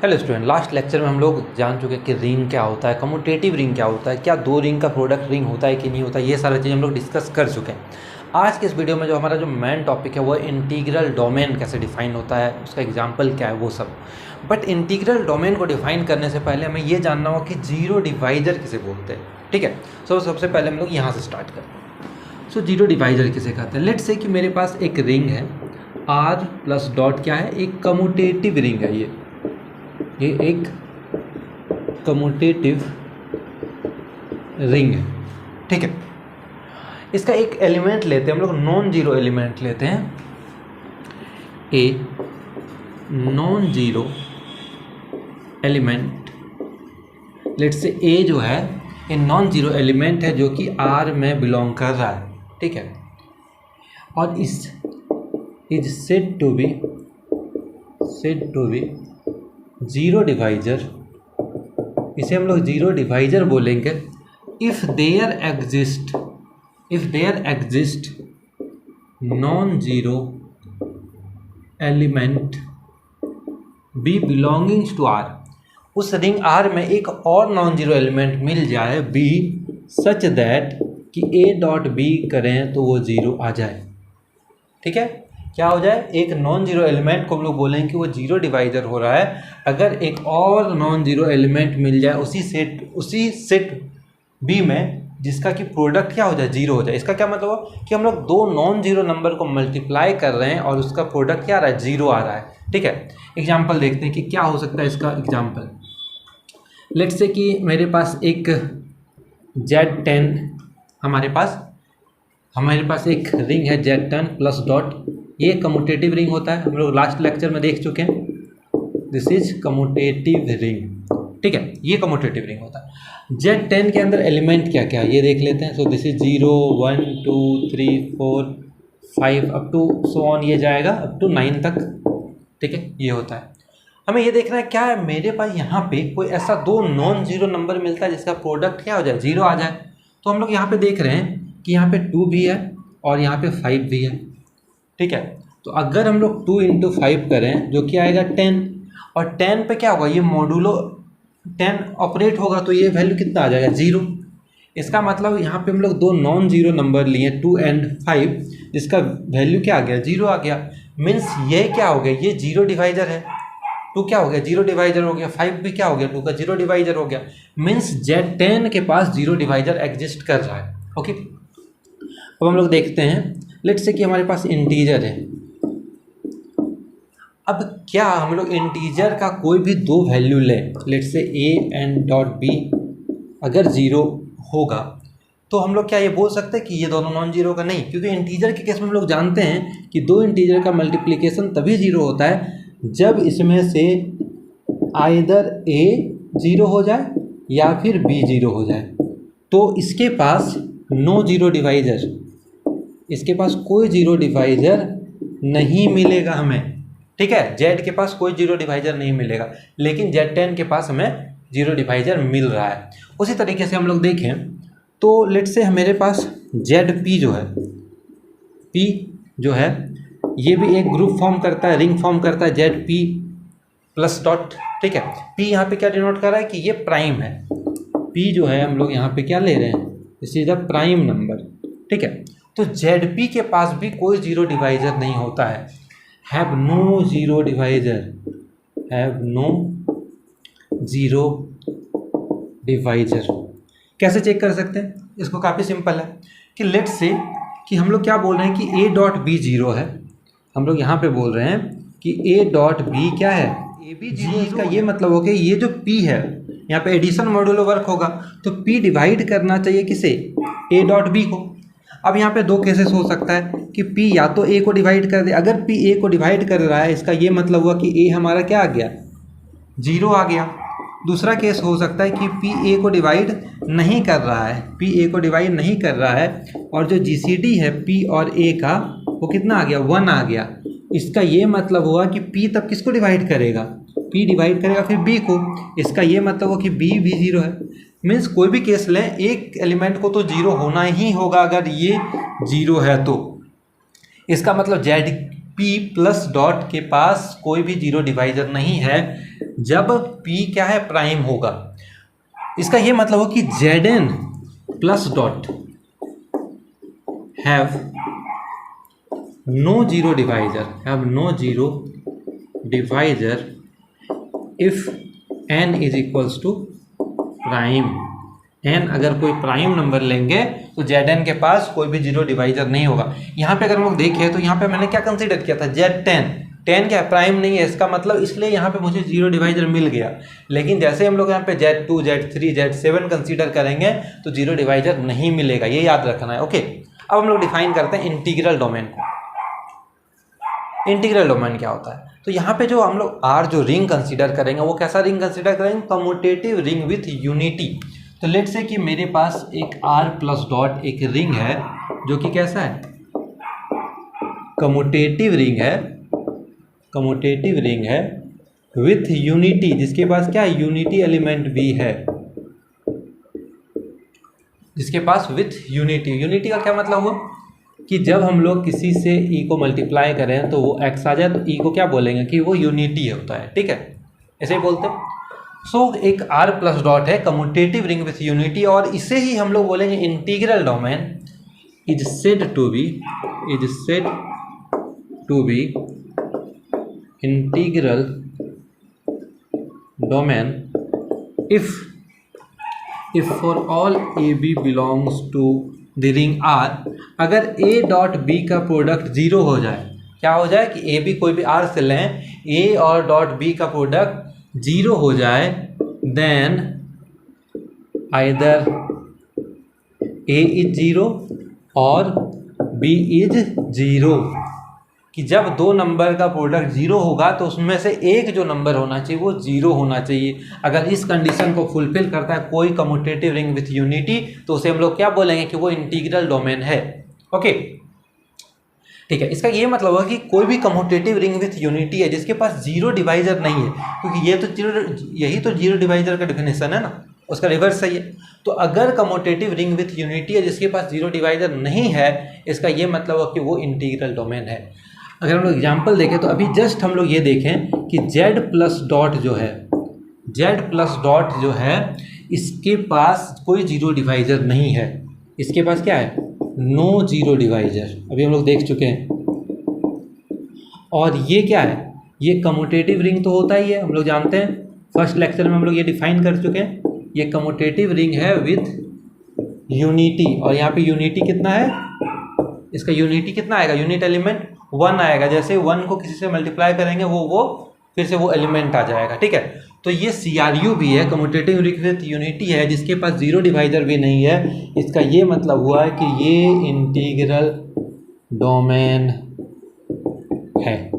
Hello student, last lecture में हम लोग जान चुके हैं कि रिंग क्या होता है, कम्यूटेटिव रिंग क्या होता है, क्या दो रिंग का प्रोडक्ट रिंग होता है कि नहीं होता, ये सारी चीज़ हम लोग डिस्कस कर चुके हैं। आज के इस वीडियो में जो हमारा जो मेन टॉपिक है वो इंटीग्रल डोमेन कैसे डिफाइन होता है, उसका एग्जांपल क्या है, वो सब। बट इंटीग्रल डोमेन को डिफाइन करने से पहले हमें ये जानना होगा कि जीरो डिवाइजर किसे बोलते हैं। ठीक है, सबसे पहले हम लोग यहाँ से स्टार्ट करते हैं। सो जीरो डिवाइजर किसे कहते हैं। लेट्स से कि मेरे पास एक रिंग है आर प्लस डॉट क्या है, एक कम्यूटेटिव रिंग है। ये एक कम्यूटेटिव रिंग है। ठीक है, इसका एक एलिमेंट लेते हैं हम लोग, नॉन जीरो एलिमेंट लेते हैं। A non zero element, let's say a जो है ये नॉन जीरो एलिमेंट है जो कि आर में बिलोंग कर रहा है। ठीक है, और इस is said to be zero divisor, इसे हम लोग जीरो डिवाइजर बोलेंगे if there exist non zero element B belongings to R. उस रिंग आर में एक और नॉन जीरो एलिमेंट मिल जाए बी, सच दैट कि ए डॉट बी करें तो वो जीरो आ जाए। ठीक है, क्या हो जाए, एक नॉन जीरो एलिमेंट को हम लोग बोलेंगे कि वो जीरो डिवाइजर हो रहा है अगर एक और नॉन जीरो एलिमेंट मिल जाए उसी सेट बी में जिसका कि प्रोडक्ट क्या हो जाए, जीरो हो जाए। इसका क्या मतलब हो कि हम लोग दो नॉन जीरो नंबर को मल्टीप्लाई कर रहे हैं और उसका प्रोडक्ट क्या आ रहा है, जीरो आ रहा है। ठीक है, एग्जाम्पल देखते हैं कि क्या हो सकता है इसका एग्जाम्पल। लेट्स से कि मेरे पास एक Z10 हमारे पास एक रिंग है Z10 प्लस डॉट, ये कम्यूटेटिव रिंग होता है, हम लोग लास्ट लेक्चर में देख चुके हैं। This is commutative ring. ठीक है, ये कम्यूटेटिव रिंग होता है। Z10 के अंदर एलिमेंट क्या क्या है ये देख लेते हैं। So this is 0 1 2 3 4 5 up to so on, ये जाएगा अप टू 9 तक। ठीक है, ये होता है। हमें ये देखना है क्या है, मेरे पास यहाँ पे कोई ऐसा दो नॉन जीरो नंबर मिलता है जिसका प्रोडक्ट क्या हो जाए, जीरो आ जाए। तो हम लोग यहाँ पे देख रहे हैं कि यहाँ पे 2 भी है और यहाँ पे 5 भी है। ठीक है, तो अगर हम लोग 2 × 5 करें जो कि आएगा 10, और 10 पे क्या होगा, ये मॉडुलो 10 ऑपरेट होगा तो ये वैल्यू कितना आ जाएगा, जीरो। इसका मतलब यहाँ पे हम लोग दो नॉन जीरो नंबर लिए 2 और 5, जिसका वैल्यू क्या आ गया, जीरो आ गया। मीन्स ये क्या हो गया, ये जीरो डिवाइजर है। 2 क्या हो गया, जीरो डिवाइजर हो गया। 5 भी क्या हो गया, 2 का जीरो डिवाइजर हो गया। मीन्स Z10 के पास जीरो डिवाइजर एग्जिस्ट कर रहा है। ओके, अब हम लोग देखते हैं। लेट्स से कि हमारे पास इंटीजर है। अब क्या हम लोग इंटीजर का कोई भी दो वैल्यू लें, let's say a and dot b अगर जीरो होगा तो हम लोग क्या ये बोल सकते हैं कि ये दोनों नॉन जीरो का, नहीं, क्योंकि इंटीजर के केस में हम लोग जानते हैं कि दो इंटीजर का मल्टीप्लिकेशन तभी जीरो होता है जब इसमें से आइदर a जीरो हो जाए या फिर b जीरो हो जाए। तो इसके पास नो जीरो डिवाइजर, इसके पास कोई जीरो डिवाइजर नहीं मिलेगा हमें। ठीक है, Z के पास कोई जीरो डिवाइजर नहीं मिलेगा, लेकिन Z10 के पास हमें जीरो डिवाइजर मिल रहा है। उसी तरीके से हम लोग देखें तो लेट्स से मेरे पास ZP जो है, P जो है ये भी एक ग्रुप फॉर्म करता है, रिंग फॉर्म करता है, ZP प्लस डॉट। ठीक है, P यहाँ पे क्या डिनोट कर रहा है कि ये प्राइम है। P जो है हम लोग यहाँ पे क्या ले रहे हैं, this is the prime number. ठीक है, तो ZP के पास भी कोई जीरो डिवाइजर नहीं होता है, हैव नो जीरो डिवाइजर। कैसे चेक कर सकते हैं इसको, काफ़ी सिंपल है कि लेट्स से कि हम लोग क्या बोल रहे हैं कि a डॉट बी जीरो है। हम लोग यहाँ पे बोल रहे हैं कि a डॉट बी क्या है, ए बी जीरो। इसका ये मतलब हो गया ये जो p है यहाँ पे एडिशन मॉड्यूलो वर्क होगा तो p डिवाइड करना चाहिए किसे, a डॉट बी को। अब यहाँ पे दो केसेस हो सकता है कि P या तो A को डिवाइड कर दे। अगर P A को डिवाइड कर रहा है इसका ये मतलब हुआ कि A हमारा क्या आ गया, जीरो आ गया। दूसरा केस हो सकता है कि P A को डिवाइड नहीं कर रहा है, P A को डिवाइड नहीं कर रहा है और जो GCD है P और A का वो कितना आ गया, 1 आ गया। इसका ये मतलब हुआ कि P तब किसको डिवाइड करेगा, P डिवाइड करेगा फिर B को। इसका ये मतलब हुआ कि B भी जीरो है। मीन्स कोई भी केस लें एक एलिमेंट को तो जीरो होना ही होगा अगर ये जीरो है तो। इसका मतलब ZP प्लस डॉट के पास कोई भी जीरो डिवाइजर नहीं है, जब P क्या है, प्राइम होगा। इसका ये मतलब हो कि Zn plus dot have no zero divisor if n is equals to prime. n अगर कोई प्राइम नंबर लेंगे तो Zn के पास कोई भी जीरो डिवाइजर नहीं होगा। यहाँ पे अगर हम लोग देखें तो यहाँ पे मैंने क्या कंसीडर किया था, Z10 10 क्या है, प्राइम नहीं है, इसका मतलब इसलिए यहाँ पे मुझे जीरो डिवाइजर मिल गया। लेकिन जैसे हम लोग यहाँ पे Z2 Z3 Z7 कंसीडर करेंगे तो जीरो डिवाइजर नहीं मिलेगा, ये याद रखना है। ओके, अब हम लोग डिफाइन करते हैं इंटीग्रल डोमेन को। इंटीग्रल डोमेन क्या होता है, तो यहाँ पे जो हम लोग R जो रिंग कंसीडर करेंगे वो कैसा रिंग कंसीडर करेंगे, कम्यूटेटिव रिंग विथ यूनिटी। तो लेट से कि मेरे पास एक R प्लस डॉट एक रिंग है जो कि कैसा है, कम्यूटेटिव रिंग है विथ यूनिटी, जिसके पास क्या है, यूनिटी एलिमेंट भी है, जिसके पास विथ यूनिटी का क्या मतलब हुआ कि जब हम लोग किसी से ई को मल्टीप्लाई करें तो वो एक्स आ जाए तो ई को क्या बोलेंगे कि वो यूनिटी होता है। ठीक है, ऐसे ही बोलते हैं। सो एक आर प्लस डॉट है कम्यूटेटिव रिंग विथ यूनिटी, और इसे ही हम लोग बोलेंगे integral domain is said to be integral domain if for all A B belongs to the ring R, अगर ए डॉट बी का प्रोडक्ट जीरो हो जाए, क्या हो जाए कि ए बी कोई भी आर से लें, ए और डॉट बी का प्रोडक्ट जीरो हो जाए, then either A is zero और बी इज जीरो, कि जब दो नंबर का प्रोडक्ट जीरो होगा तो उसमें से एक जो नंबर होना चाहिए वो जीरो होना चाहिए। अगर इस कंडीशन को फुलफिल करता है कोई कम्यूटेटिव रिंग विथ यूनिटी तो उसे हम लोग क्या बोलेंगे कि वो इंटीग्रल डोमेन है। ओके, ठीक है, इसका ये मतलब है कि कोई भी कम्यूटेटिव रिंग विथ यूनिटी है जिसके पास जीरो डिवाइजर नहीं है, क्योंकि यही तो जीरो डिवाइजर का डेफिनेशन है ना, उसका रिवर्स सही है। तो अगर कम्यूटेटिव रिंग विथ यूनिटी है जिसके पास जीरो डिवाइजर नहीं है, इसका ये मतलब है कि वो इंटीग्रल डोमेन है। अगर हम लोग एग्जाम्पल देखें तो अभी जस्ट हम लोग ये देखें कि Z प्लस डॉट जो है इसके पास कोई जीरो डिवाइजर नहीं है, इसके पास क्या है, नो जीरो डिवाइजर, अभी हम लोग देख चुके हैं। और ये क्या है, ये कम्यूटेटिव रिंग तो होता ही है, हम लोग जानते हैं, फर्स्ट लेक्चर में हम लोग ये डिफाइन कर चुके हैं। ये कम्यूटेटिव रिंग है विथ यूनिटी, और यहाँ पे यूनिटी कितना है, इसका यूनिटी कितना आएगा, यूनिट एलिमेंट 1 आएगा। जैसे 1 को किसी से मल्टीप्लाई करेंगे वो फिर से वो एलिमेंट आ जाएगा। ठीक है, तो ये CRU भी है, कम्यूटेटिव रिंग विथ यूनिटी है, जिसके पास जीरो डिवाइजर भी नहीं है। इसका ये मतलब हुआ है कि ये इंटीग्रल डोमेन है।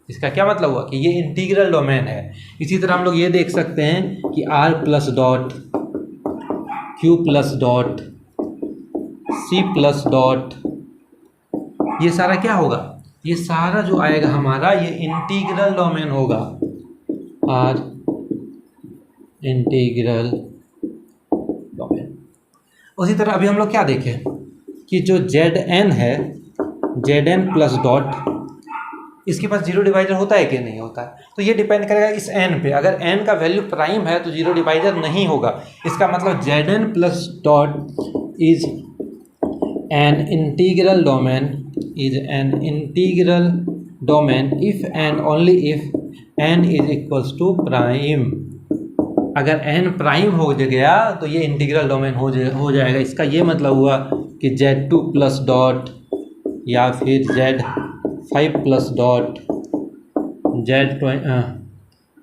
इसका क्या मतलब हुआ कि ये इंटीग्रल डोमेन है। इसी तरह हम लोग ये देख सकते हैं कि R plus dot, Q plus dot, C plus dot, ये सारा क्या होगा, ये सारा जो आएगा हमारा ये इंटीग्रल डोमेन होगा, R इंटीग्रल डोमेन। उसी तरह अभी हम लोग क्या देखें कि जो Zn है, Zn प्लस डॉट, इसके पास जीरो डिवाइजर होता है कि नहीं होता है, तो ये डिपेंड करेगा इस n पे। अगर n का वैल्यू प्राइम है तो जीरो डिवाइजर नहीं होगा। इसका मतलब Zn plus dot is an integral domain if and only if n is equals to prime. अगर n प्राइम हो गया तो ये इंटीग्रल डोमेन हो जाएगा। इसका ये मतलब हुआ कि Z2 प्लस डॉट या फिर Z5 plus dot,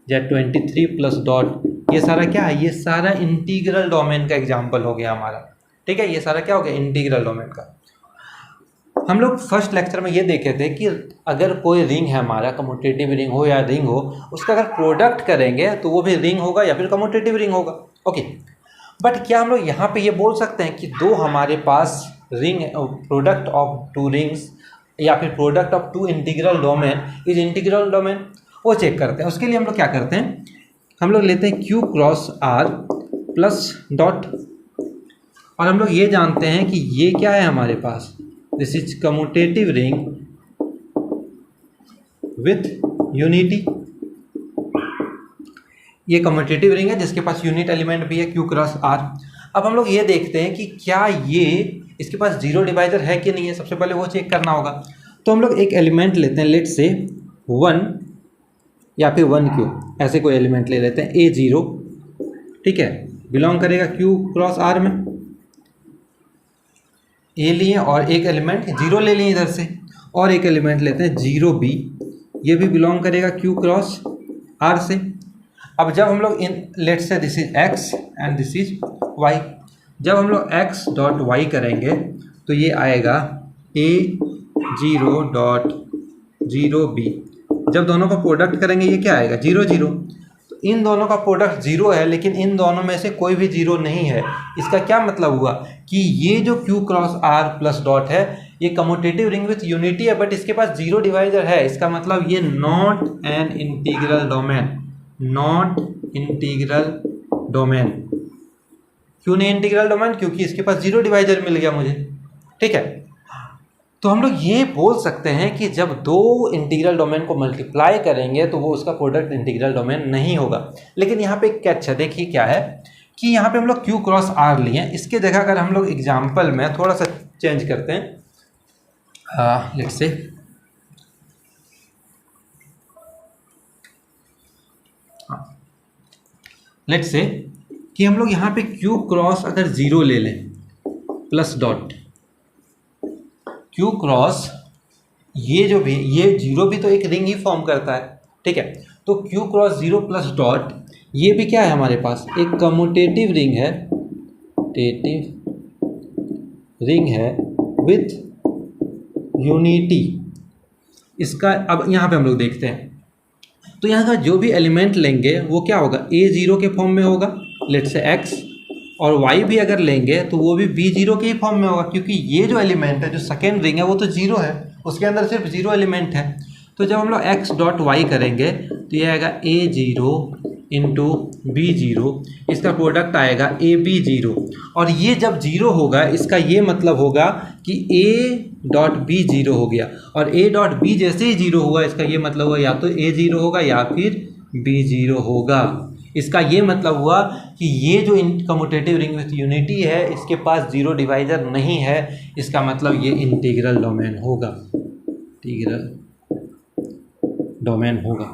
Z23 plus dot, ये सारा क्या है, ये सारा इंटीग्रल डोमेन का एग्जाम्पल हो गया हमारा। ठीक है, ये सारा क्या हो गया, इंटीग्रल डोमेन का। हम लोग फर्स्ट लेक्चर में ये देखे थे कि अगर कोई रिंग है हमारा, कम्यूटेटिव रिंग हो या रिंग हो, उसका अगर प्रोडक्ट करेंगे तो वो भी रिंग होगा या फिर कम्यूटेटिव रिंग होगा। ओके, बट क्या हम लोग यहाँ पे ये बोल सकते हैं कि दो हमारे पास ring, product of two rings या फिर product of two integral domain is integral domain, वो चेक करते हैं। उसके लिए हम लोग क्या करते हैं, हम लोग लेते हैं Q cross R plus dot, और हम लोग ये जानते हैं कि ये क्या है हमारे पास, this is commutative ring with unity. ये कम्यूटेटिव रिंग है जिसके पास यूनिट एलिमेंट भी है Q क्रॉस R। अब हम लोग ये देखते हैं कि क्या ये इसके पास जीरो डिवाइजर है कि नहीं है, सबसे पहले वो चेक करना होगा। तो हम लोग एक एलिमेंट लेते हैं, लेट से 1 या फिर 1Q, ऐसे कोई एलिमेंट ले लेते हैं A0, ठीक है, बिलोंग करेगा Q क्रॉस R में। ए लिए और एक एलिमेंट 0 ले लिए इधर से, और एक एलिमेंट लेते हैं 0B, ये भी बिलोंग करेगा Q क्रॉस R से। अब जब हम लोग इन लेट से this is x and this is y, जब हम लोग x डॉट वाई करेंगे तो ये आएगा A0.0B। जब दोनों का प्रोडक्ट करेंगे ये क्या आएगा 0 0। तो इन दोनों का प्रोडक्ट 0 है, लेकिन इन दोनों में से कोई भी 0 नहीं है। इसका क्या मतलब हुआ कि ये जो Q cross R plus dot है ये कम्यूटेटिव रिंग विथ यूनिटी है, बट इसके पास जीरो डिवाइजर है। इसका मतलब ये not an integral domain, not integral domain. क्यों नहीं इंटीग्रल डोमेन? क्योंकि इसके पास जीरो डिवाइजर मिल गया मुझे, ठीक है। तो हम लोग ये बोल सकते हैं कि जब दो इंटीग्रल डोमेन को मल्टीप्लाई करेंगे तो वो उसका प्रोडक्ट इंटीग्रल डोमेन नहीं होगा। लेकिन यहाँ पे एक कैच है, देखिए क्या है कि यहाँ पे हम लोग Q क्रॉस R लिए हैं, इसके जगह अगर हम लोग एग्जाम्पल में थोड़ा सा चेंज करते हैं, लेट्स से लेट्स से कि हम लोग यहाँ पे Q क्रॉस अगर 0 ले लें प्लस डॉट, Q क्रॉस ये जो भी ये 0 भी तो एक रिंग ही फॉर्म करता है, ठीक है। तो Q क्रॉस 0 प्लस डॉट ये भी क्या है हमारे पास, एक कम्यूटेटिव रिंग है, रिंग है विथ यूनिटी। इसका अब यहाँ पे हम लोग देखते हैं, तो यहाँ का जो भी एलिमेंट लेंगे वो क्या होगा, A0 के फॉर्म में होगा, लेट्स से x, और y भी अगर लेंगे तो वो भी B0 के ही फॉर्म में होगा, क्योंकि ये जो एलिमेंट है जो सेकेंड रिंग है वो तो 0 है, उसके अंदर सिर्फ 0 एलिमेंट है। तो जब हम लोग x डॉट वाई करेंगे तो ये आएगा A0 इंटू B0, इसका प्रोडक्ट आएगा AB0, और ये जब 0 होगा इसका ये मतलब होगा कि A डॉट B 0 हो गया, और A डॉट B जैसे ही 0 हुआ इसका ये मतलब हुआ या तो A0 होगा या फिर B0 होगा। इसका ये मतलब हुआ कि ये जो कम्यूटेटिव रिंग विथ यूनिटी है इसके पास जीरो डिवाइजर नहीं है, इसका मतलब ये इंटीग्रल डोमेन होगा, इंटीग्रल डोमेन होगा,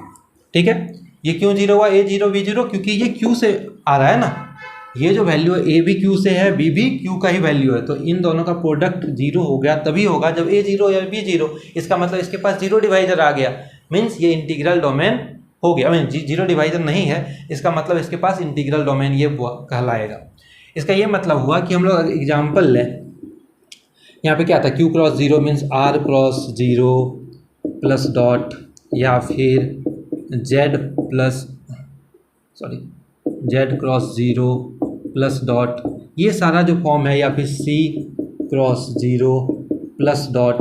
ठीक है। ये क्यों 0 हुआ A0 B0, क्योंकि ये Q से आ रहा है ना, ये जो वैल्यू है A भी Q से है, B भी Q का ही वैल्यू है, तो इन दोनों का प्रोडक्ट 0 हो गया तभी होगा जब A0 या B0। इसका मतलब इसके पास जीरो डिवाइजर आ गया, मीन्स ये इंटीग्रल डोमेन हो गया। मीन जीरो डिवाइजर नहीं है, इसका मतलब इसके पास इंटीग्रल डोमेन ये कहलाएगा। इसका ये मतलब हुआ कि हम लोग एग्जाम्पल लें, यहाँ पे क्या था, Q cross 0 means R cross 0 plus dot, या फिर Z क्रॉस 0 प्लस डॉट, ये सारा जो फॉर्म है, या फिर C क्रॉस 0 प्लस डॉट,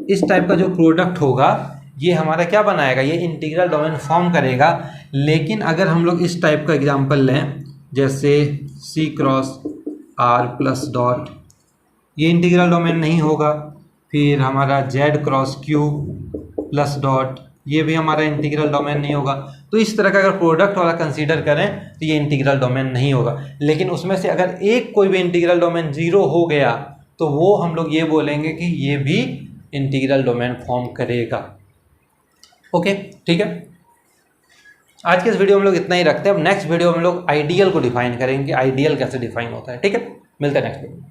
इस टाइप का जो प्रोडक्ट होगा ये हमारा क्या बनाएगा, ये इंटीग्रल डोमेन फॉर्म करेगा। लेकिन अगर हम लोग इस टाइप का एग्जांपल लें, जैसे C cross R plus dot, ये इंटीग्रल डोमेन नहीं होगा। फिर हमारा Z cross Q plus dot, ये भी हमारा इंटीग्रल डोमेन नहीं होगा। तो इस तरह का अगर प्रोडक्ट वाला कंसीडर करें तो ये इंटीग्रल डोमेन नहीं होगा। लेकिन उसमें से अगर एक कोई भी इंटीग्रल डोमेन 0 हो गया तो वो हम लोग ये बोलेंगे कि ये भी इंटीग्रल डोमेन फॉर्म करेगा। ओके, ठीक है। आज के इस वीडियो में लोग इतना ही रखते हैं। अब नेक्स्ट वीडियो में लोग आइडियल को डिफाइन करेंगे कि आइडियल कैसे डिफाइन होता है, ठीक है। मिलते हैं नेक्स्ट वीडियो में।